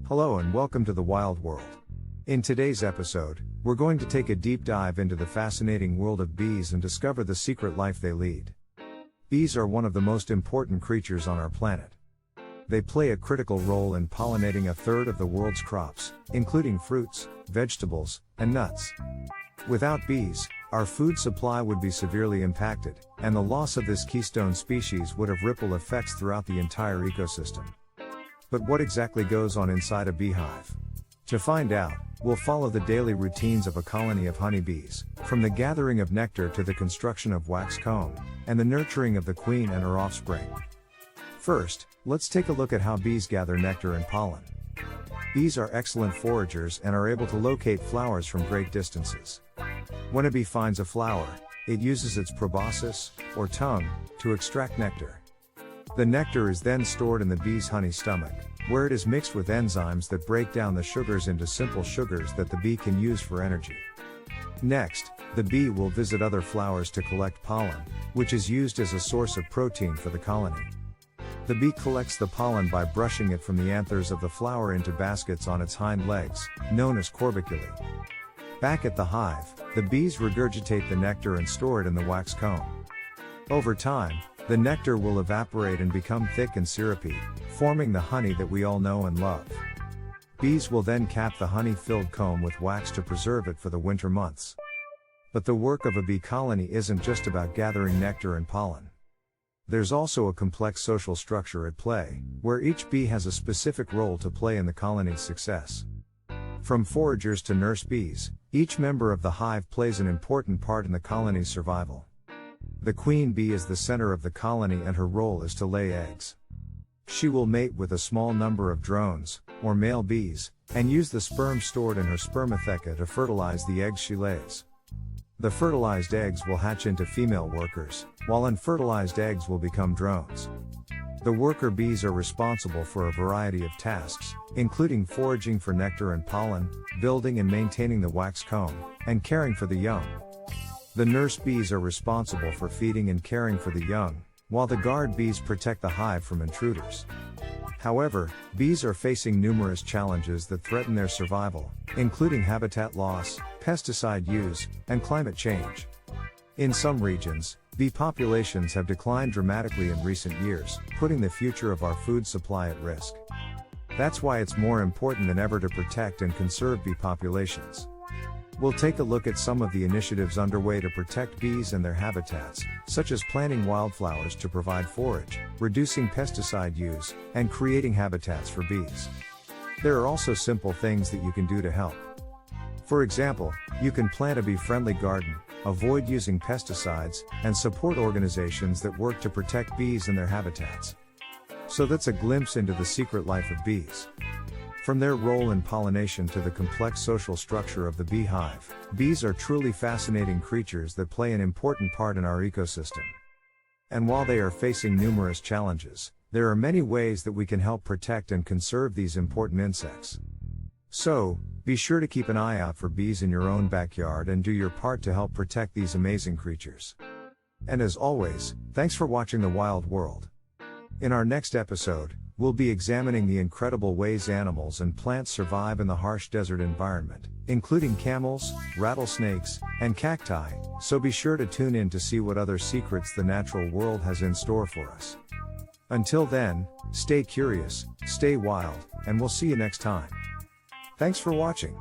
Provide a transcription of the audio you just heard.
Hello and welcome to the Wild World. In today's episode, we're going to take a deep dive into the fascinating world of bees and discover the secret life they lead. Bees are one of the most important creatures on our planet. They play a critical role in pollinating a third of the world's crops, including fruits, vegetables, and nuts. Without bees, our food supply would be severely impacted, and the loss of this keystone species would have ripple effects throughout the entire ecosystem. But what exactly goes on inside a beehive? To find out, we'll follow the daily routines of a colony of honeybees, from the gathering of nectar to the construction of wax comb, and the nurturing of the queen and her offspring. First, let's take a look at how bees gather nectar and pollen. Bees are excellent foragers and are able to locate flowers from great distances. When a bee finds a flower, it uses its proboscis, or tongue, to extract nectar. The nectar is then stored in the bee's honey stomach, where it is mixed with enzymes that break down the sugars into simple sugars that the bee can use for energy. Next, the bee will visit other flowers to collect pollen, which is used as a source of protein for the colony. The bee collects the pollen by brushing it from the anthers of the flower into baskets on its hind legs, known as corbiculae. Back at the hive, the bees regurgitate the nectar and store it in the wax comb. Over time, the nectar will evaporate and become thick and syrupy, forming the honey that we all know and love. Bees will then cap the honey-filled comb with wax to preserve it for the winter months. But the work of a bee colony isn't just about gathering nectar and pollen. There's also a complex social structure at play, where each bee has a specific role to play in the colony's success. From foragers to nurse bees, each member of the hive plays an important part in the colony's survival. The queen bee is the center of the colony and her role is to lay eggs. She will mate with a small number of drones, or male bees, and use the sperm stored in her spermatheca to fertilize the eggs she lays. The fertilized eggs will hatch into female workers, while unfertilized eggs will become drones. The worker bees are responsible for a variety of tasks, including foraging for nectar and pollen, building and maintaining the wax comb, and caring for the young. The nurse bees are responsible for feeding and caring for the young, while the guard bees protect the hive from intruders. However, bees are facing numerous challenges that threaten their survival, including habitat loss, pesticide use, and climate change. In some regions, bee populations have declined dramatically in recent years, putting the future of our food supply at risk. That's why it's more important than ever to protect and conserve bee populations. We'll take a look at some of the initiatives underway to protect bees and their habitats, such as planting wildflowers to provide forage, reducing pesticide use, and creating habitats for bees. There are also simple things that you can do to help. For example, you can plant a bee-friendly garden, avoid using pesticides, and support organizations that work to protect bees and their habitats. So that's a glimpse into the secret life of bees. From their role in pollination to the complex social structure of the beehive, bees are truly fascinating creatures that play an important part in our ecosystem. And while they are facing numerous challenges, there are many ways that we can help protect and conserve these important insects. So, be sure to keep an eye out for bees in your own backyard and do your part to help protect these amazing creatures. And as always, thanks for watching The Wild World. In our next episode, we'll be examining the incredible ways animals and plants survive in the harsh desert environment, including camels, rattlesnakes, and cacti, so be sure to tune in to see what other secrets the natural world has in store for us. Until then, stay curious, stay wild, and we'll see you next time. Thanks for watching.